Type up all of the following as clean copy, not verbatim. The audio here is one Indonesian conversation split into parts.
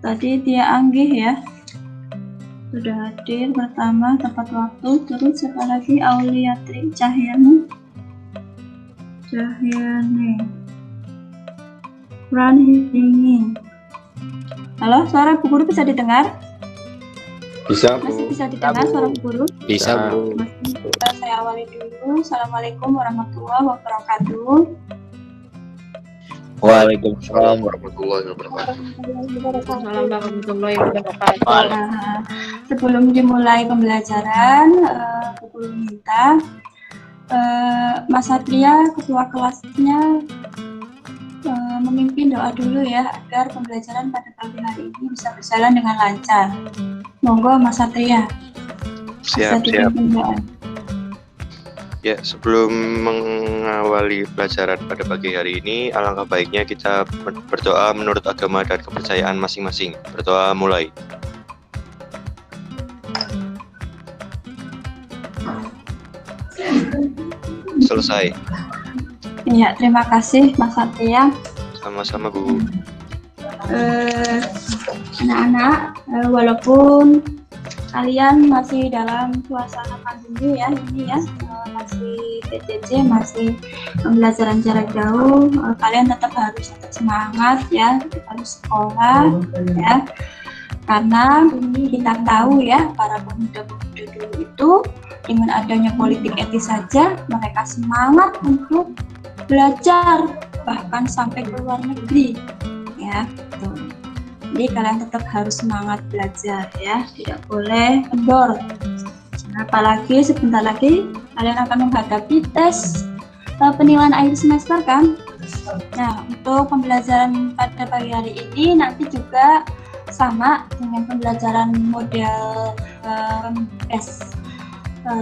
Tadi Tia Anggih ya, sudah hadir pertama tepat waktu. Terus siapa lagi? Auliatri Cahyani, Ranhingi. Halo, suara Bu Guru bisa didengar? Bisa, Bu. Masih bisa didengar suara Bu Guru? Bisa, Bu. Saya awali dulu. Assalamualaikum warahmatullahi wabarakatuh. Waalaikumsalam warahmatullahi wabarakatuh. Sebelum dimulai pembelajaran, Bu Guru minta Mas Satria, ketua kelasnya, memimpin doa dulu ya, agar pembelajaran pada pagi hari ini bisa berjalan dengan lancar. Monggo Mas Satria. Siap. Ya, sebelum mengawali pelajaran pada pagi hari ini, alangkah baiknya kita berdoa menurut agama dan kepercayaan masing-masing. Berdoa mulai. Selesai. Ya, terima kasih Mas Satria. Sama-sama, Bu. Anak-anak, walaupun kalian masih dalam suasana pandemi ya, ini ya, masih PJJ, masih pembelajaran jarak jauh, kalian tetap semangat ya, harus sekolah ya, karena kita tahu ya, para pemuda-pemuda dulu itu dengan adanya politik etis saja mereka semangat untuk belajar bahkan sampai ke luar negeri ya. Jadi kalian tetap harus semangat belajar ya, tidak boleh kendor. Apalagi sebentar lagi kalian akan menghadapi tes penilaian akhir semester kan. Nah, untuk pembelajaran pada pagi hari ini nanti juga sama dengan pembelajaran model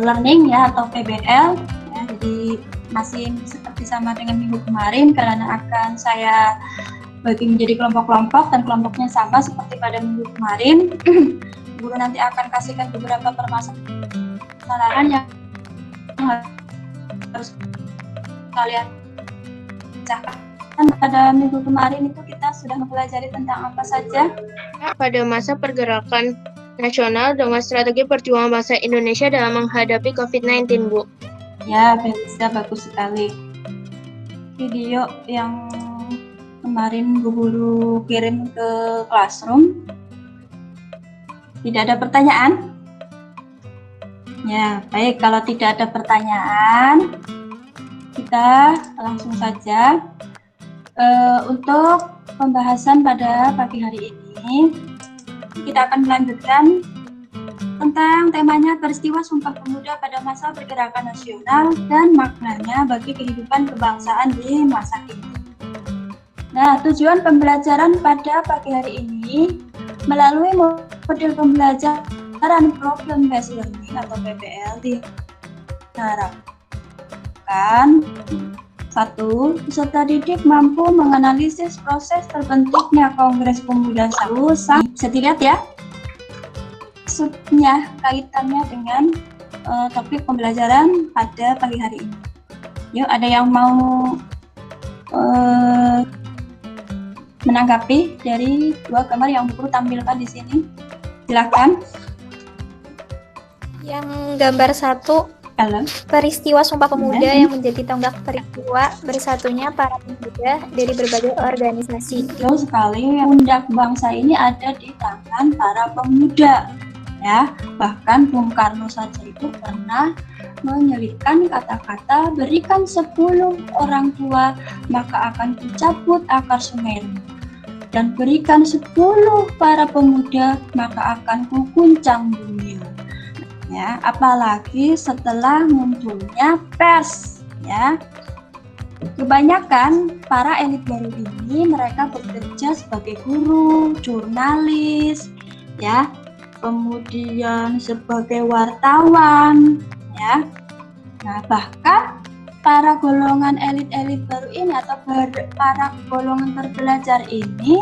learning ya, atau PBL ya. Jadi masih seperti sama dengan minggu kemarin, kalian akan saya bagi menjadi kelompok-kelompok dan kelompoknya sama seperti pada minggu kemarin. Guru nanti akan kasihkan beberapa permasalahan yang harus kalian pecahkan. Pada minggu kemarin itu kita sudah mempelajari tentang apa saja? Pada masa pergerakan nasional dengan strategi perjuangan bangsa Indonesia dalam menghadapi COVID-19, Bu. Ya, bisa, bagus sekali. Video yang kemarin Bu Guru kirim ke Classroom. Tidak ada pertanyaan? Ya, baik. Kalau tidak ada pertanyaan, kita langsung saja. Untuk pembahasan pada pagi hari ini, kita akan melanjutkan tentang temanya peristiwa Sumpah Pemuda pada masa pergerakan nasional dan maknanya bagi kehidupan kebangsaan di masa kini. Nah, tujuan pembelajaran pada pagi hari ini melalui model pembelajaran problem based learning atau PBL diharapkan: 1. Peserta didik mampu menganalisis proses terbentuknya Kongres Pemuda bisa dilihat ya, maksudnya kaitannya dengan topik pembelajaran pada pagi hari ini. Yuk, ada yang mau menanggapi dari dua gambar yang Bu Guru tampilkan di sini? Silakan. Yang gambar 1, peristiwa Sumpah Pemuda yang menjadi tonggak peristiwa bersatunya para pemuda dari berbagai organisasi. Betul sekali, pundak bangsa ini ada di tangan para pemuda. Ya, bahkan Bung Karno saja itu pernah menyelipkan kata-kata, berikan 10 orang tua maka akan kucabut akar Sumeru, dan berikan 10 para pemuda maka akan kuguncang dunia. Ya, apalagi setelah munculnya pers ya. Kebanyakan para elit baru ini mereka bekerja sebagai guru, jurnalis ya, kemudian sebagai wartawan ya. Nah, bahkan para golongan elit-elit baru ini atau para golongan terbelajar ini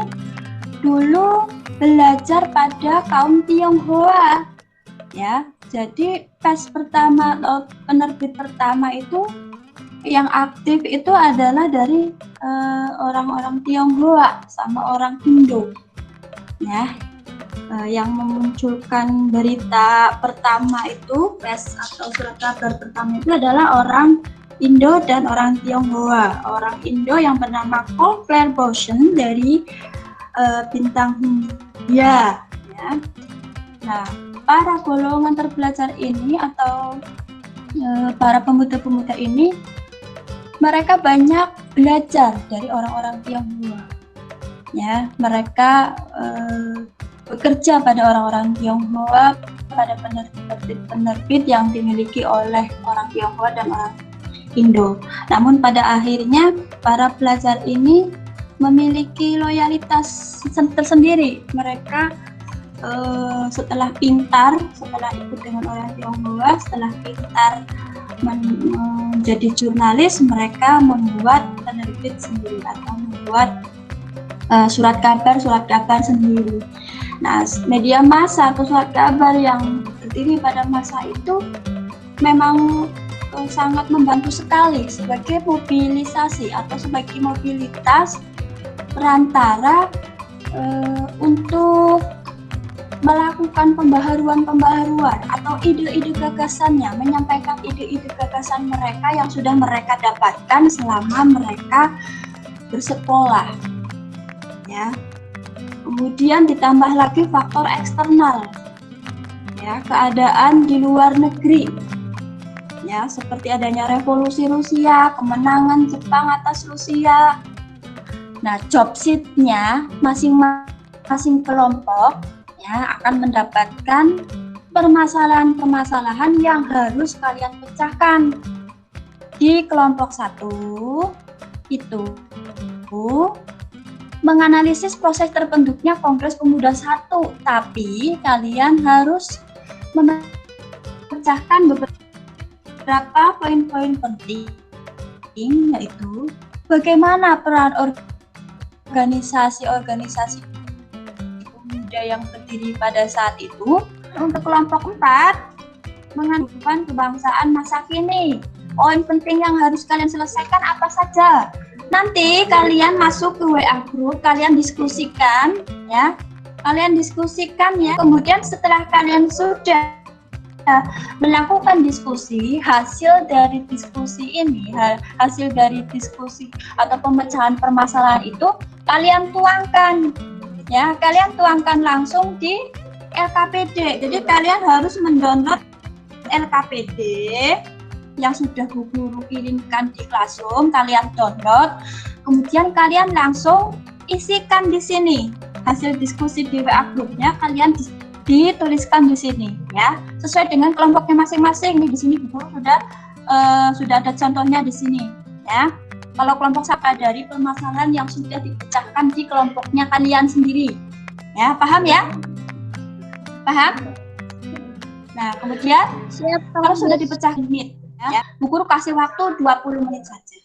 dulu belajar pada kaum Tionghoa ya. Jadi pers pertama atau penerbit pertama itu yang aktif itu adalah dari orang-orang Tionghoa sama orang Indo ya. Yang memunculkan berita pertama itu, pers atau surat kabar pertama itu adalah orang Indo dan orang Tionghoa. Orang Indo yang bernama Cole Clairvoyant dari bintang Hindia, ya. Nah, para golongan terpelajar ini atau para pemuda-pemuda ini, mereka banyak belajar dari orang-orang Tionghoa. Ya, mereka bekerja pada orang-orang Tionghoa, pada penerbit yang dimiliki oleh orang Tionghoa dan orang Indo. Namun pada akhirnya para pelajar ini memiliki loyalitas tersendiri. Mereka setelah pintar, setelah ikut dengan orang Tionghoa, setelah pintar menjadi jurnalis, mereka membuat penerbit sendiri atau membuat surat kabar sendiri. Nah, media massa atau surat kabar yang berdiri pada masa itu memang sangat membantu sekali sebagai mobilisasi atau sebagai mobilitas perantara untuk melakukan pembaharuan atau ide-ide gagasannya, menyampaikan ide-ide gagasan mereka yang sudah mereka dapatkan selama mereka bersekolah, ya. Kemudian ditambah lagi faktor eksternal, ya, keadaan di luar negeri, ya, seperti adanya revolusi Rusia, kemenangan Jepang atas Rusia. Nah, job sheet-nya masing-masing kelompok, ya, akan mendapatkan permasalahan-permasalahan yang harus kalian pecahkan. Di kelompok 1 itu menganalisis proses terbentuknya Kongres Pemuda 1, tapi kalian harus memecahkan beberapa poin-poin penting, yaitu bagaimana peran organisasi-organisasi pemuda yang berdiri pada saat itu. Untuk kelompok 4, mengadukan kebangsaan masa kini. Poin penting yang harus kalian selesaikan apa saja? Nanti kalian masuk ke WA group, kalian diskusikan, ya. Kalian diskusikan, ya. Kemudian setelah kalian sudah melakukan diskusi, hasil dari diskusi ini, hasil dari diskusi atau pemecahan permasalahan itu kalian tuangkan, ya. Kalian tuangkan langsung di LKPD. Jadi kalian harus mendownload LKPD yang sudah guru kirimkan di Classroom, kalian download, kemudian kalian langsung isikan di sini hasil diskusi di WA grupnya, kalian dituliskan di sini, ya, sesuai dengan kelompoknya masing-masing. Di sini guru sudah ada contohnya di sini, ya. Kalau kelompok saya dari permasalahan yang sudah dipecahkan di kelompoknya kalian sendiri, ya, paham ya? Paham? Nah, kemudian kalau sudah dipecah menit, ya, Bu Guru kasih waktu 20 menit saja,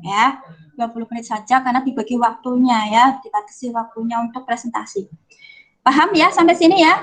ya, 20 menit saja karena dibagi waktunya, ya, dibatasi waktunya untuk presentasi. Paham ya sampai sini ya?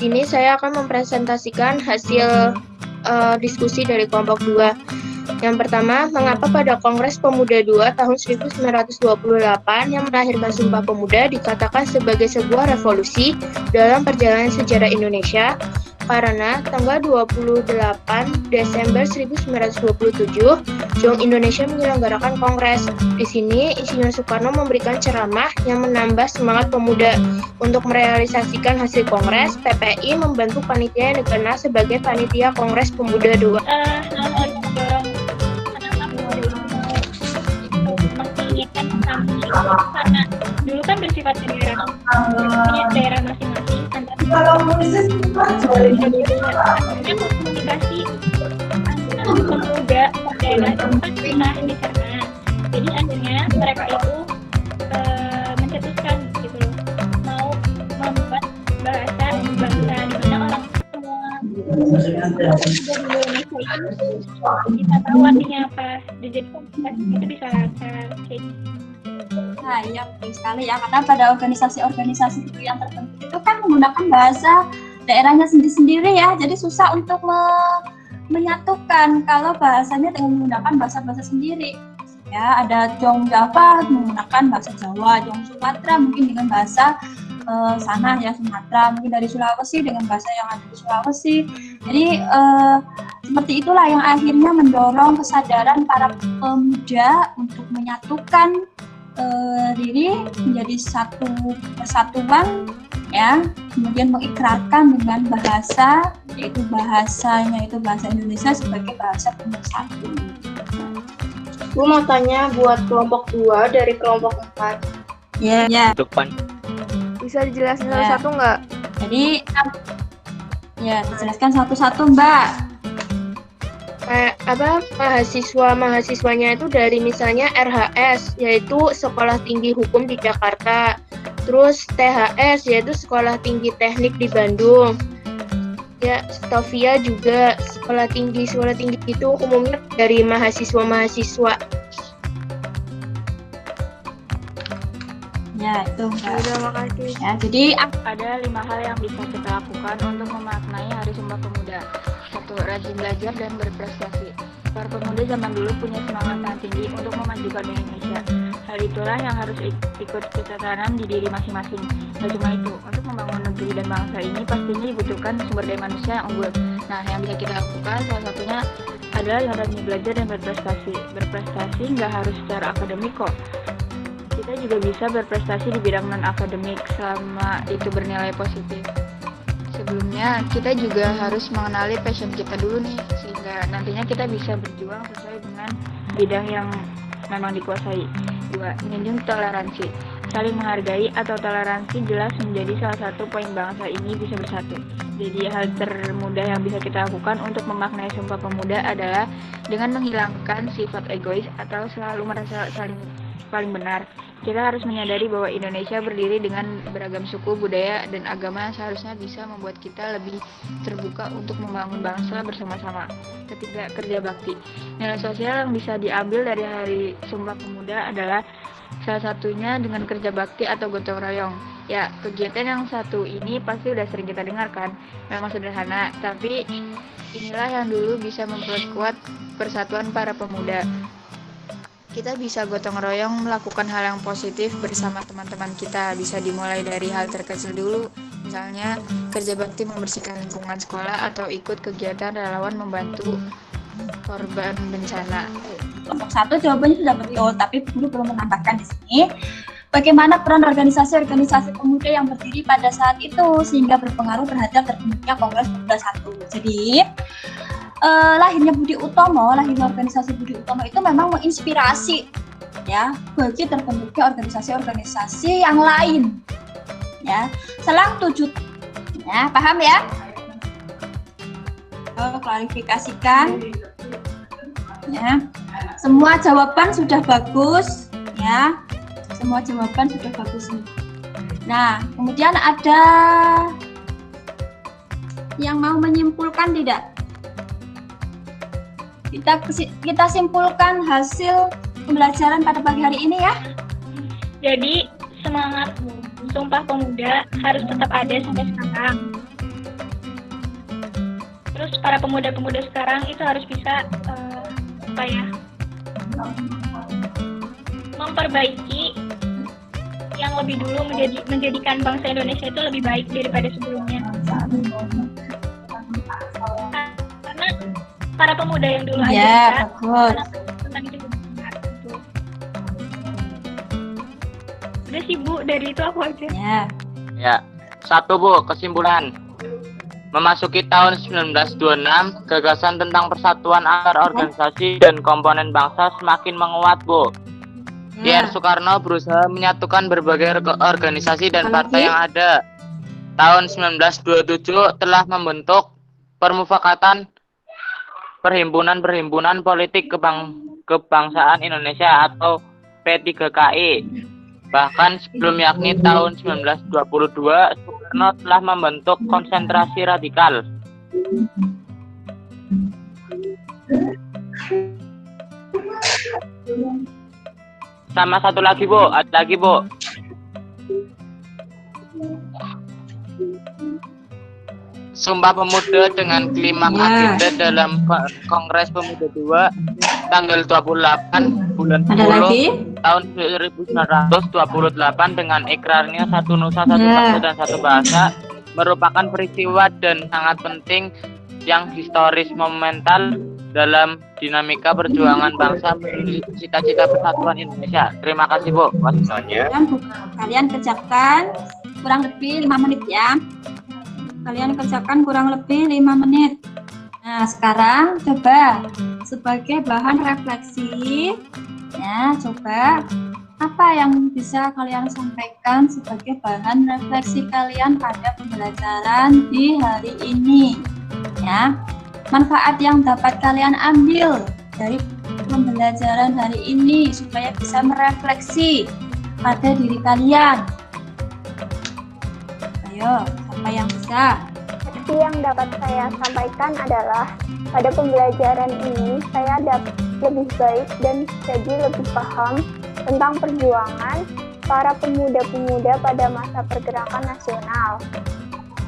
Sini saya akan mempresentasikan hasil diskusi dari kelompok 2. Yang pertama, mengapa pada Kongres Pemuda 2 tahun 1928 yang melahirkan Sumpah Pemuda dikatakan sebagai sebuah revolusi dalam perjalanan sejarah Indonesia? karena tanggal 28 Desember 1927, JOM Indonesia menyelenggarakan kongres. Di sini, Insinyur Soekarno memberikan ceramah yang menambah semangat pemuda. Untuk merealisasikan hasil kongres, PPI membentuk panitia yang dikenal sebagai Panitia Kongres Pemuda II. Karena dulu kan bersifat daerah, punya daerah masing-masing, akhirnya komunikasi antar pemuda daerah itu kan susah di sana. Jadi akhirnya mereka itu mencetuskan gitu loh, mau membuat bahasa di mana orang semua di Indonesia itu bisa tahu artinya apa. Jadi komunikasi itu bisa lancar. Nah, iya betul sekali ya, karena pada organisasi-organisasi itu yang tertentu itu kan menggunakan bahasa daerahnya sendiri-sendiri ya, jadi susah untuk menyatukan kalau bahasanya dengan menggunakan bahasa-bahasa sendiri. Ya, ada Jong Java menggunakan bahasa Jawa, Jong Sumatera mungkin dengan bahasa sana ya Sumatera, mungkin dari Sulawesi dengan bahasa yang ada di Sulawesi. Jadi seperti itulah yang akhirnya mendorong kesadaran para pemuda untuk menyatukan diri menjadi satu kesatuan ya, kemudian mengikrarkan dengan bahasa, yaitu bahasanya itu bahasa Indonesia sebagai bahasa pemersatu. Bu mau tanya buat kelompok 2 dari kelompok 4. Ya. Depan. Bisa dijelasin satu-satu nggak? Jadi ya dijelaskan satu-satu Mbak. Mahasiswanya itu dari misalnya RHS, yaitu Sekolah Tinggi Hukum di Jakarta, terus THS yaitu Sekolah Tinggi Teknik di Bandung, ya Stovia juga sekolah tinggi itu umumnya dari mahasiswa. Ya itu Mbak. Terima kasih. Ya, jadi Ada 5 hal yang bisa kita lakukan untuk memaknai Hari Sumpah Pemuda. 1. Rajin belajar dan berprestasi. Para pemuda zaman dulu punya semangat yang tinggi untuk memajukan Indonesia. Hal itulah yang harus ikut kita tanam di diri masing-masing. Tak cuma itu, untuk membangun negeri dan bangsa ini pastinya dibutuhkan sumber daya manusia yang unggul. Nah, yang bisa kita lakukan salah satunya adalah yang rajin belajar dan berprestasi. Berprestasi nggak harus secara akademik kok. Kita juga bisa berprestasi di bidang non-akademik selama itu bernilai positif. Sebelumnya, kita juga harus mengenali passion kita dulu nih, sehingga nantinya kita bisa berjuang sesuai dengan bidang yang memang dikuasai. 2. Menjunjung toleransi. Saling menghargai atau toleransi jelas menjadi salah satu poin bangsa ini bisa bersatu. Jadi hal termudah yang bisa kita lakukan untuk memaknai Sumpah Pemuda adalah dengan menghilangkan sifat egois atau selalu merasa paling benar. Kita harus menyadari bahwa Indonesia berdiri dengan beragam suku, budaya, dan agama yang seharusnya bisa membuat kita lebih terbuka untuk membangun bangsa bersama-sama. 3. Kerja bakti. Nilai sosial yang bisa diambil dari Hari Sumpah Pemuda adalah salah satunya dengan kerja bakti atau gotong royong. Ya, kegiatan yang satu ini pasti udah sering kita dengarkan. Memang sederhana, tapi inilah yang dulu bisa memperkuat persatuan para pemuda. Kita bisa gotong royong melakukan hal yang positif bersama teman-teman kita. Bisa dimulai dari hal terkecil dulu, misalnya kerja bakti membersihkan lingkungan sekolah atau ikut kegiatan relawan membantu korban bencana. Kelompok 1 jawabannya sudah betul, tapi guru perlu menambahkan di sini bagaimana peran organisasi-organisasi pemuda yang berdiri pada saat itu sehingga berpengaruh terhadap terbentuknya Kongres Pemuda 1. Jadi lahirnya organisasi Budi Utomo itu memang menginspirasi ya bagi terbentuknya organisasi-organisasi yang lain ya. Selang 7 ya, paham ya? Klarifikasikan ya. Semua jawaban sudah bagus ya. Semua jawaban sudah bagus nih. Nah, kemudian ada yang mau menyimpulkan tidak? Kita simpulkan hasil pembelajaran pada pagi hari ini ya. Jadi semangat Sumpah Pemuda harus tetap ada sampai sekarang. Terus para pemuda-pemuda sekarang itu harus bisa memperbaiki yang lebih dulu menjadikan bangsa Indonesia itu lebih baik daripada sebelumnya. para pemuda yang dulu aja Ya, Kak. bagus. Tentang itu gitu. Udah sih Bu, dari itu aku aja. Ya. Ya. 1 Bu, kesimpulan. Memasuki tahun 1926, gagasan tentang persatuan antar organisasi dan komponen bangsa semakin menguat, Bu. Pierre Soekarno berusaha menyatukan berbagai organisasi dan partai yang ada. Tahun 1927 telah membentuk Permufakatan Perhimpunan Politik Kebangsaan Indonesia atau P3KI. Bahkan sebelum yakni tahun 1922, Soekarno telah membentuk Konsentrasi Radikal. Sama satu lagi Bu, ada lagi Bu. Sumpah Pemuda dengan klimaks agenda dalam Kongres Pemuda II tanggal 28 bulan 10 tahun 1928 dengan ikrarnya satu nusa, satu bangsa dan satu bahasa merupakan peristiwa dan sangat penting yang historis monumental dalam dinamika perjuangan bangsa menuju cita-cita persatuan Indonesia. Terima kasih Bu. Misalnya, Kalian kerjakan kurang lebih 5 menit ya. Kalian kerjakan kurang lebih 5 menit. Nah, sekarang coba sebagai bahan refleksi ya, coba apa yang bisa kalian sampaikan sebagai bahan refleksi kalian pada pembelajaran di hari ini ya. Manfaat yang dapat kalian ambil dari pembelajaran hari ini supaya bisa merefleksi pada diri kalian. Ayo, siapa yang bisa? Refleksi yang dapat saya sampaikan adalah pada pembelajaran ini saya dapat lebih baik dan jadi lebih paham tentang perjuangan para pemuda-pemuda pada masa pergerakan nasional.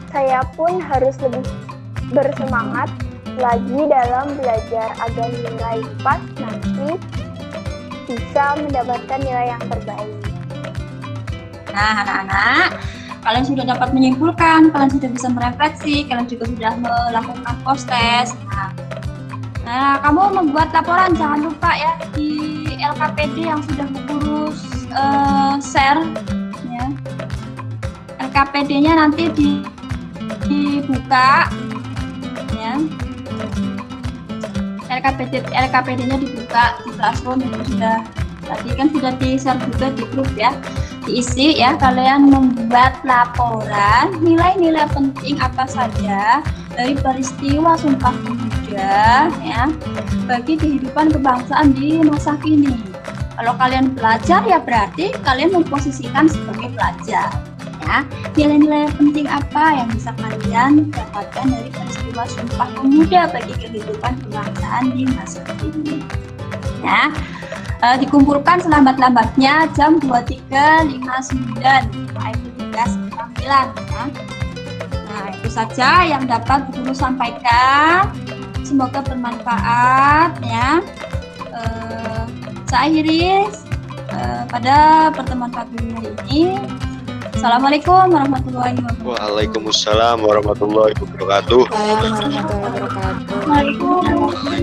Saya pun harus lebih bersemangat lagi dalam belajar agar nilai pas nanti bisa mendapatkan nilai yang terbaik. Nah, anak-anak, kalian sudah dapat menyimpulkan, kalian sudah bisa merefleksi, kalian juga sudah melakukan post-test. Nah, kamu membuat laporan, jangan lupa ya di LKPD yang sudah mengurus share ya. LKPD-nya nanti dibuka ya. LKPD-nya dibuka di Classroom, itu sudah tadi kan sudah di-share juga di grup ya. Diisi ya, kalian membuat laporan nilai-nilai penting apa saja dari peristiwa Sumpah Pemuda ya bagi kehidupan kebangsaan di masa kini. Kalau kalian pelajar ya berarti kalian memposisikan sebagai pelajar ya. Nilai-nilai penting apa yang bisa kalian dapatkan dari peristiwa Sumpah Pemuda bagi kehidupan kebangsaan di masa kini ya. Dikumpulkan selambat-lambatnya jam 23.59 itu tugas penampilan ya. Nah, itu saja yang dapat Guru sampaikan, semoga bermanfaat ya. Saya akhiri pada pertemuan pagi hari ini. Assalamualaikum warahmatullahi wabarakatuh. Waalaikumsalam warahmatullahi wabarakatuh. Waalaikumsalam warahmatullahi wabarakatuh.